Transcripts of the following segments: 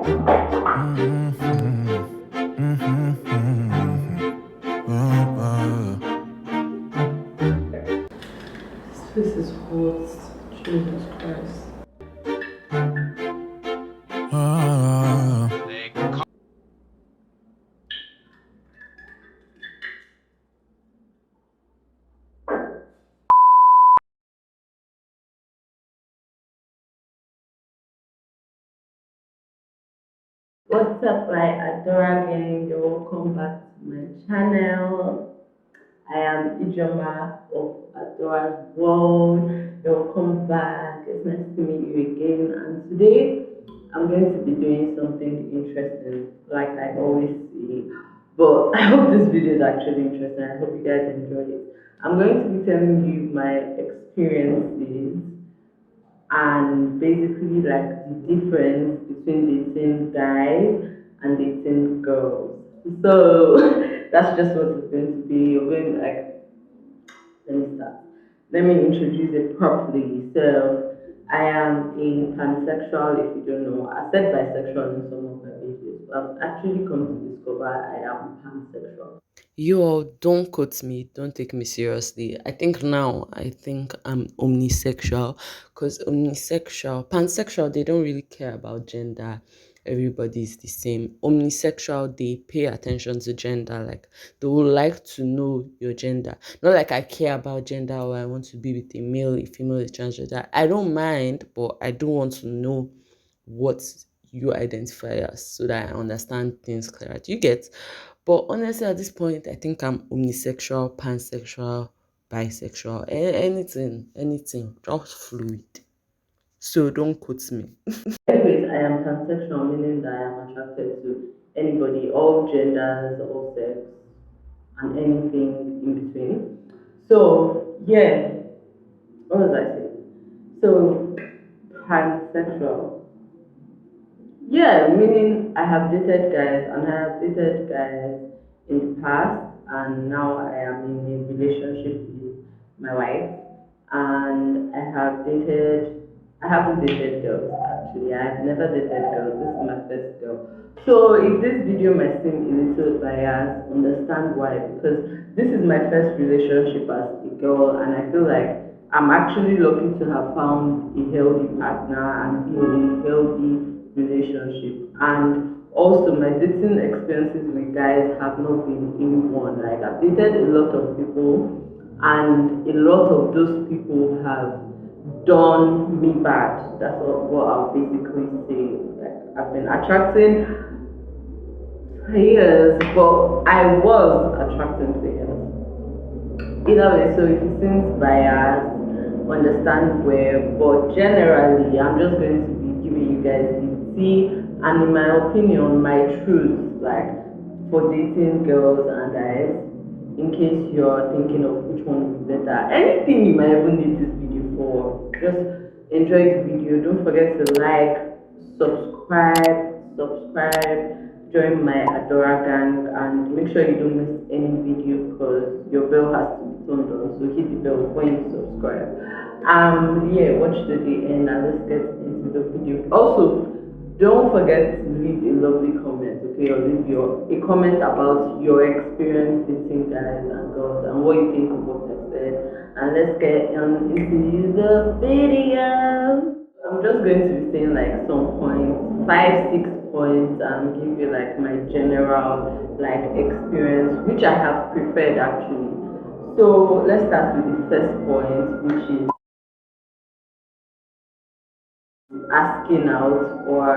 This is hot. Jesus Christ. What's up, my Adora gang? You're welcome back to my channel. I am Ijoma of Adora's World. You're welcome back. It's nice to meet you again. And today I'm going to be doing something interesting, like I always say. But I hope this video is actually interesting. I hope you guys enjoy it. I'm going to be telling you my experiences and basically like the difference between dating guys and dating girls. So that's just what it's going to be. You're going to like, let me start. Let me introduce it properly. So I am a pansexual, if you don't know. I said bisexual in some of my videos, but I've actually come to discover I am pansexual. You all don't quote me, don't take me seriously. I think I'm omnisexual because pansexual, they don't really care about gender. Everybody's the same. Omnisexual, they pay attention to gender. Like they would like to know your gender. Not like I care about gender or I want to be with a male, a female, a transgender. I don't mind, but I do want to know what you identify as so that I understand things clearer. Do you get? But honestly, at this point, I think I'm omnisexual, pansexual, bisexual, anything, just fluid. So don't quote me. Anyways, I am pansexual, meaning that I am attracted to anybody, all genders, all sex, and anything in between. So, yeah, what was I saying? So, pansexual. Yeah, meaning I have dated guys and I have dated guys in the past, and now I am in a relationship with my wife. And I haven't dated girls actually. I have never dated girls. This is my first girl. So if this video might seem a little biased, understand why. Because this is my first relationship as a girl, and I feel like I'm actually lucky to have found a healthy partner and be in a healthy relationship. And also, my dating experiences with guys have not been in one. Like, I've dated a lot of people, and a lot of those people have done me bad. That's what I'll basically say. Like, I've been attracting players, but I was attracting players. Either way, so if it seems biased, understand where, but generally, I'm just going to be giving you guys the tea and, in my opinion, my truth, like for dating girls and guys, in case you're thinking of which one would be better. Anything you might even need this video for, just enjoy the video. Don't forget to like, subscribe, join my Adora gang, and make sure you don't miss any video because your bell has to be turned on. So hit the bell when you subscribe. Yeah, watch to the end and let's get into the video. Also, don't forget to leave a lovely comment, okay, or leave a comment about your experience dating guys and girls and what you think of what I said. And let's get into the video. I'm just going to be saying like some points, 5, 6 points, and give you like my general like experience, which I have preferred actually. So let's start with the first point, which is asking out or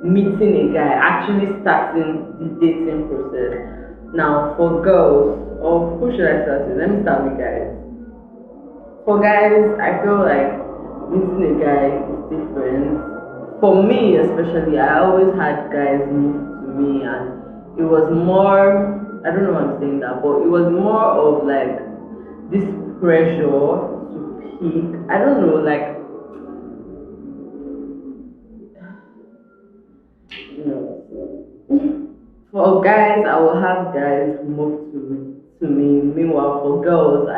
meeting a guy, actually starting the dating process. Now for girls, or who should I start with? Let me start with guys. For guys, I feel like meeting a guy is different. For me, especially, I always had guys move to me, and it was more. I don't know why I'm saying that, but it was more of like this pressure to pick. I don't know, like you know. For guys, I will have guys move to me. Meanwhile, for girls,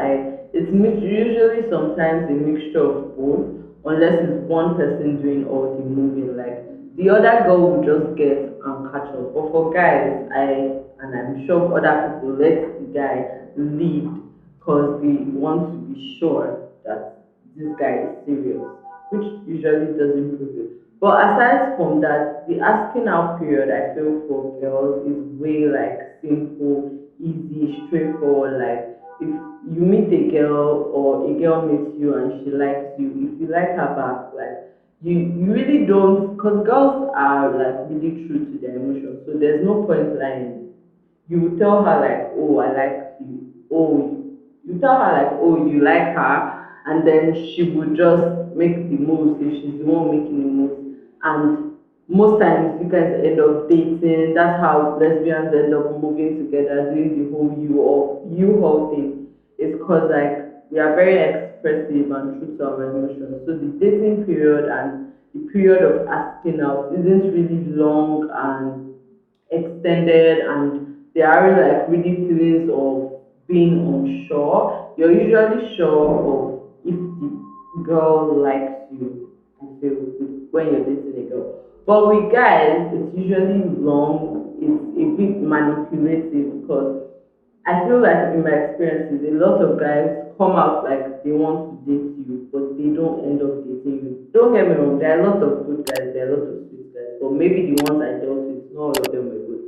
usually sometimes a mixture of both, unless it's one person doing all the moving. Like the other girl will just get and catch up. But for guys, and I'm sure other people let the guy lead because they want to be sure that this guy is serious, which usually doesn't prove it. But aside from that, the asking out period I feel for girls is way like simple, easy, straightforward. Like if you meet a girl or a girl meets you and she likes you, if you like her back, like you really don't, because girls are like really true to their emotions. So there's no point lying. You will tell her like, oh, I like you. Oh, you tell her like, oh, you like her, and then she would just make the moves if she's the one making the moves. And most times you guys end up dating. That's how lesbians end up moving together, doing the whole you whole thing. It's cause like we are very expressive and true to our emotions. So the dating period and the period of asking out isn't really long and extended, and there are like really feelings of being unsure. You're usually sure of if the girl likes you, I feel, when you're dating a girl. But with guys, it's usually long, it's a bit manipulative because I feel like in my experiences, a lot of guys come out like they want to date you, but they don't end up dating you. Don't get me wrong, there are a lot of good guys, there are a lot of sweet guys, but maybe the ones I dealt with, not all of them were good.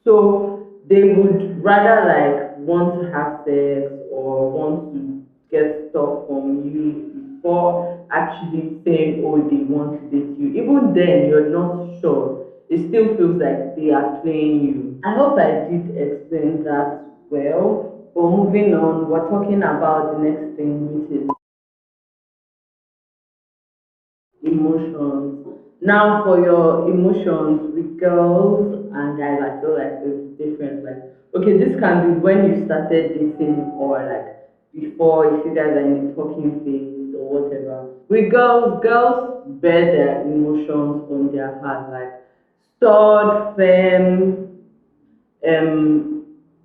So they would rather like want to have sex or want to get stuff from you before actually saying, oh, they want to date you. Even then, you're not sure. It still feels like they are playing you. I hope I did explain that well. But moving on, we're talking about the next thing, which is emotions. Now, for your emotions with girls and guys, I feel like it's different. Like, okay, this can be when you started dating or like before, if you guys are in the talking phase or whatever. With girls, girls bear their emotions on their heart, like stored, firm,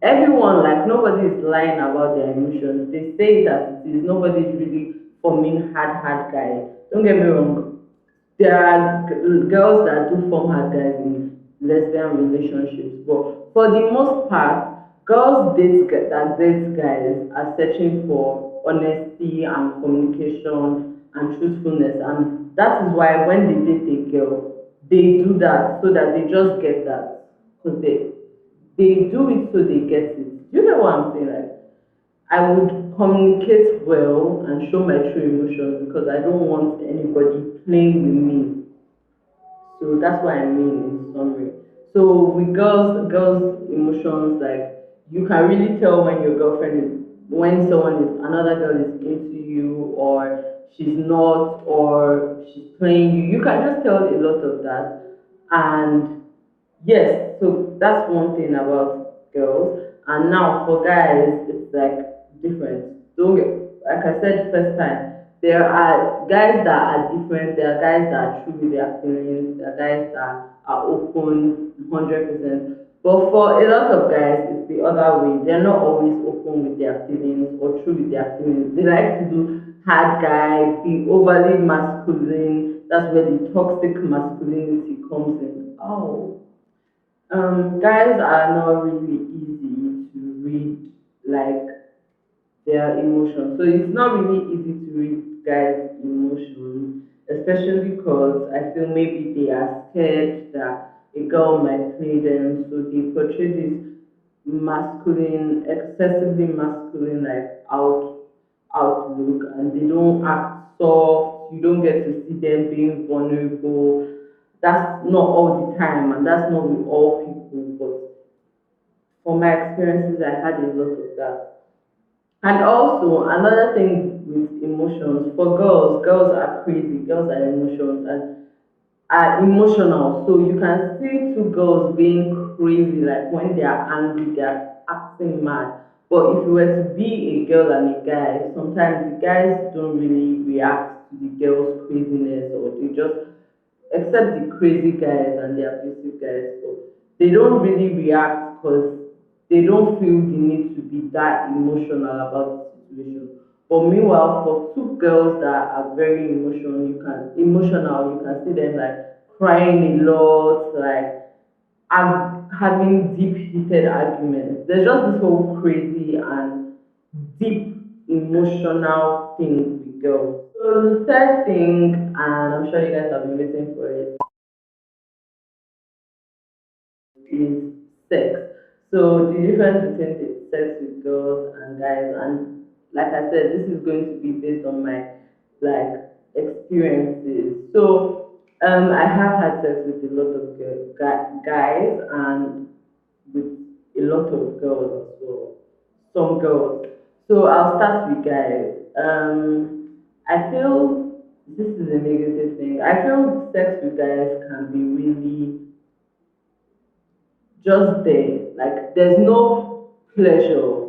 everyone, like nobody is lying about their emotions. They say it as it is. Nobody's really forming hard guys. Don't get me wrong. There are girls that do form hard guys in lesbian relationships, but for the most part, girls that date guys are searching for honesty and communication and truthfulness, and that is why when they date a girl, they do that so that they just get that because they do it so they get it. Do you know what I'm saying? Like I would communicate well and show my true emotions because I don't want anybody playing with me. So that's what I mean in summary. So with girls' emotions, like you can really tell when your girlfriend is, when someone is, another girl is into you, or she's not, or she's playing you. You can just tell a lot of that. And yes, so that's one thing about girls. And now for guys, it's like different. Don't get, like I said first time, there are guys that are different. There are guys that are true with their feelings. There are guys that are open 100%. But for a lot of guys, it's the other way. They're not always open with their feelings or true with their feelings. They like to do hard guy, be overly masculine. That's where the toxic masculinity comes in. Oh, guys are not really easy to read like their emotions. So it's not really easy to read guys' emotions, especially because I feel maybe they are scared that a girl might play them. So they portray this masculine, excessively masculine like outlook, and they don't act soft. You don't get to see them being vulnerable. That's not all the time, and that's not with all people. But from my experiences, I had a lot of that. And also another thing with emotions for girls, girls are crazy. Girls are emotions and are emotional. So you can see two girls being crazy, like when they are angry, they are acting mad. But if you were to be a girl and a guy, sometimes the guys don't really react to the girl's craziness, or they just, except the crazy guys and the abusive guys, but they don't really react because they don't feel the need to be that emotional about the situation. But meanwhile, for two girls that are very emotional, you can see them like crying a lot, like having deep heated arguments. There's just this whole crazy and deep emotional thing with girls. So the third thing, and I'm sure you guys have been waiting for it, is sex. So the difference between the sex with girls and guys, and like I said, this is going to be based on my like experiences. So I have had sex with a lot of guys and with a lot of girls as well. Some girls. So I'll start with guys. I feel this is a negative thing. I feel sex with guys can be really just there. Like there's no pleasure.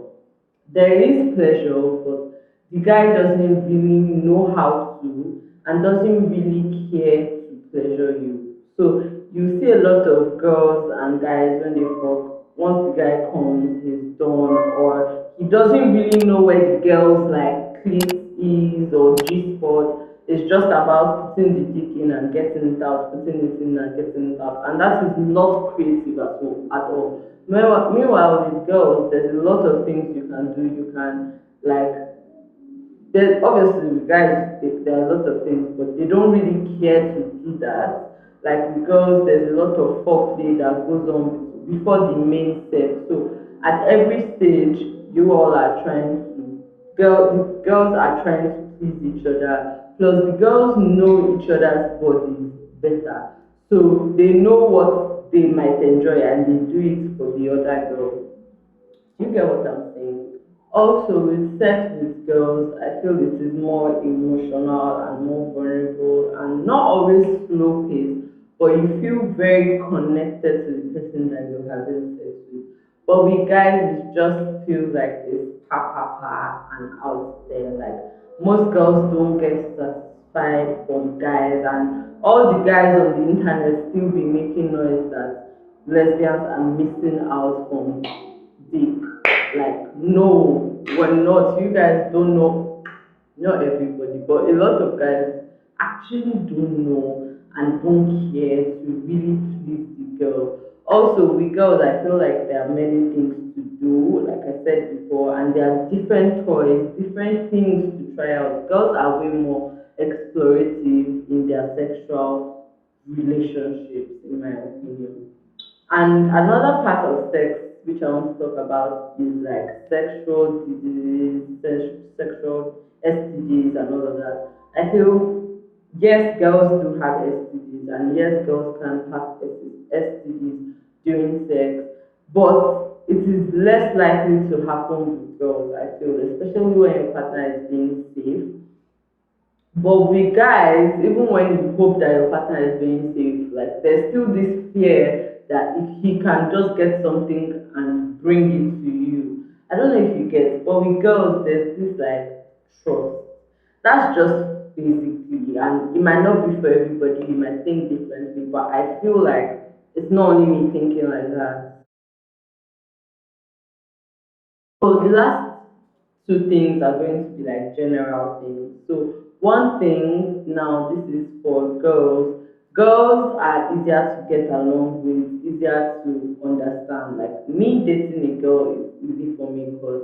There is pleasure, but the guy doesn't really know how to and doesn't really care to pleasure you. So you see a lot of girls and guys when they fuck, once the guy comes, he's done, or he doesn't really know where the girl's like clit is or G spot. It's just about putting the dick in and getting it out, putting it in and getting it out. And that is not creative at all. Meanwhile, with girls, there's a lot of things you can do. You can like there's obviously with guys there are a lot of things, but they don't really care to do that. Like with girls, there's a lot of foreplay that goes on before the main sex. So at every stage, you all are trying to the girls are trying to please each other. Plus, the girls know each other's bodies better, so they know what they might enjoy, and they do it for the other girl. You get what I'm saying? Also, with sex with girls, I feel it is more emotional and more vulnerable and not always slow paced, but you feel very connected to the person that you're having sex with. But with guys, it just feels like it's pa pa pa and out there. Like most girls don't get satisfied from guys, and all the guys on the internet still be making noise that lesbians are missing out from dick. Like, no, we're not. You guys don't know. Not everybody, but a lot of guys actually don't know and don't care to really please the girl. Also, with girls, I feel like there are many things to do, like I said before, and there are different toys, different things to try out. Girls are way more explorative in their sexual relationships, in my opinion. And another part of sex which I want to talk about is like sexual diseases, sexual STDs, and all of that. I feel yes, girls do have STDs, and yes, girls can pass STDs during sex, but it is less likely to happen with girls. I feel, especially when your partner is being safe, but with guys, even when you hope that your partner is being safe, like there's still this fear that if he can just get something and bring it to you. I don't know if you get, but with girls, there's this like trust. That's just basically, and it might not be for everybody, you might think differently, but I feel like it's not only me thinking like that. So the last two things are going to be like general things. So one thing now, this is for girls. Girls are easier to get along with, easier to understand. Like me dating a girl is easy for me because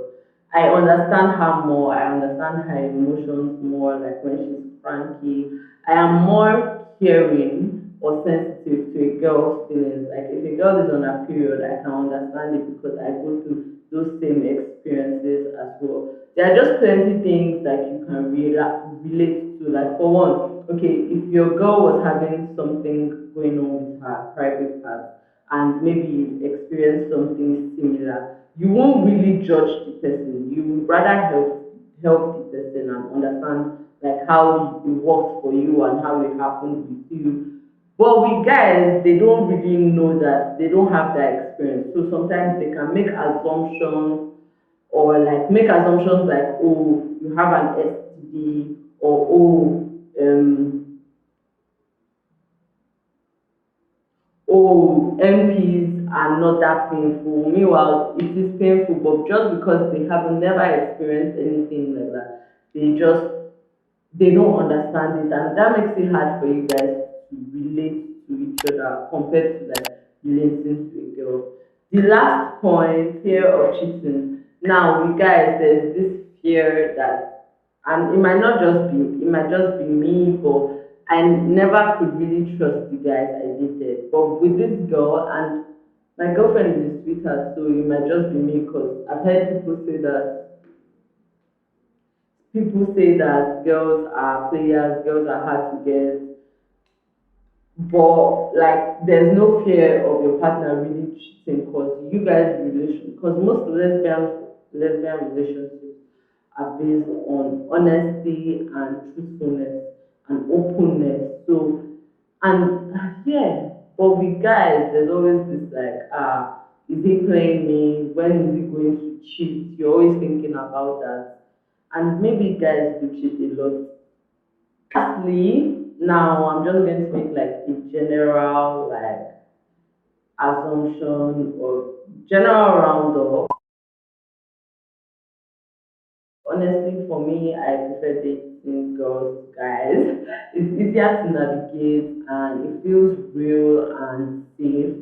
I understand her more. I understand her emotions more. Like when she's cranky, I am more caring or sensitive to a girl's feelings. Like if a girl is on a period, I can understand it because I go through those same experiences as well. There are just plenty things that you can relate to. Like for one, okay, if your girl was having something going on with her private part, and maybe you've experienced something similar, you won't really judge the person. You would rather help the person and understand like how it worked for you and how it happened with you. But with guys, they don't really know that, they don't have that experience. So sometimes they can make assumptions or like make assumptions like, oh, you have an STD, or MPs are not that painful. Meanwhile, it is painful, but just because they have never experienced anything like that, they don't understand it, and that makes it hard for you guys to relate to each other compared to like relating to a girl. The last point, fear of cheating. Now, you guys, there's this fear that, and it might just be me, but I never could really trust the guys I dated. But with this girl, and my girlfriend is a sweetheart, so it might just be me because I've heard people say that girls are players, girls are hard to get, but like there's no fear of your partner really cheating because you guys relation because most lesbian relationships are based on honesty and truthfulness and openness. So and yeah, but with guys there's always this like is he playing me? When is he going to cheat? You're always thinking about that. And maybe guys do cheat a lot. Lastly, now I'm just going to make like a general like assumption or general roundup. Honestly, for me, I prefer dating girls, to guys. It's easier to navigate and it feels real and safe,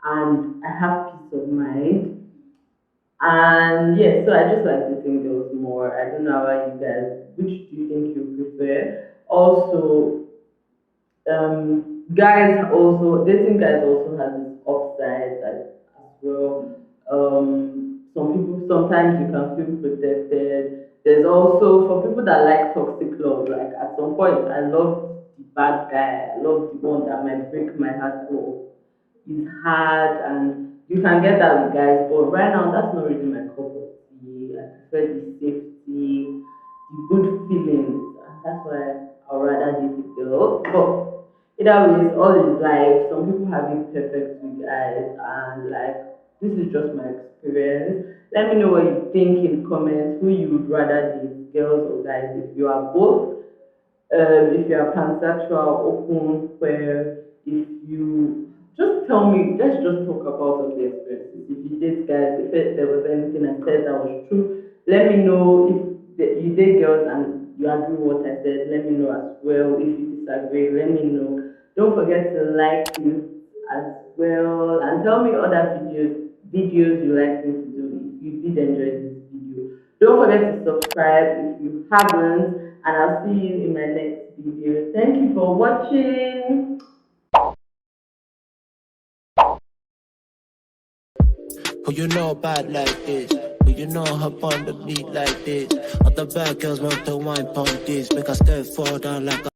and I have peace of mind. And yeah, so I just like dating girls more. I don't know about you guys. Which do you think you prefer? Also, guys also dating guys also has its upsides as well. Some people sometimes you can feel protected. There's also for people that like toxic love, like at some point I love the bad guy, I love the one that might break my heart or is hard and you can get that with guys, but right now that's not really my cup of tea. I prefer the safety, the good feelings, and that's why I'd rather date a girl. But either way, it's all is life. Some people have it perfect with guys, and like this is just my experience. Let me know what you think in comments. Who you would rather date, girls or guys? If you are both, if you are pansexual, open, queer, if you just tell me, let's just talk about all the experiences. If you date guys, if there was anything I said that was true, let me know. If you date girls and you agree with what I said, let me know as well. If you disagree, let me know. Don't forget to like this as well and tell me other videos you like me to do if you did enjoy this video. Don't forget to subscribe if you haven't, and I'll see you in my next video. Thank you for watching. Who you know bad like this? Who you know hop on the beat like this? All the bad girls want to wine pon this. Make us step fall down like a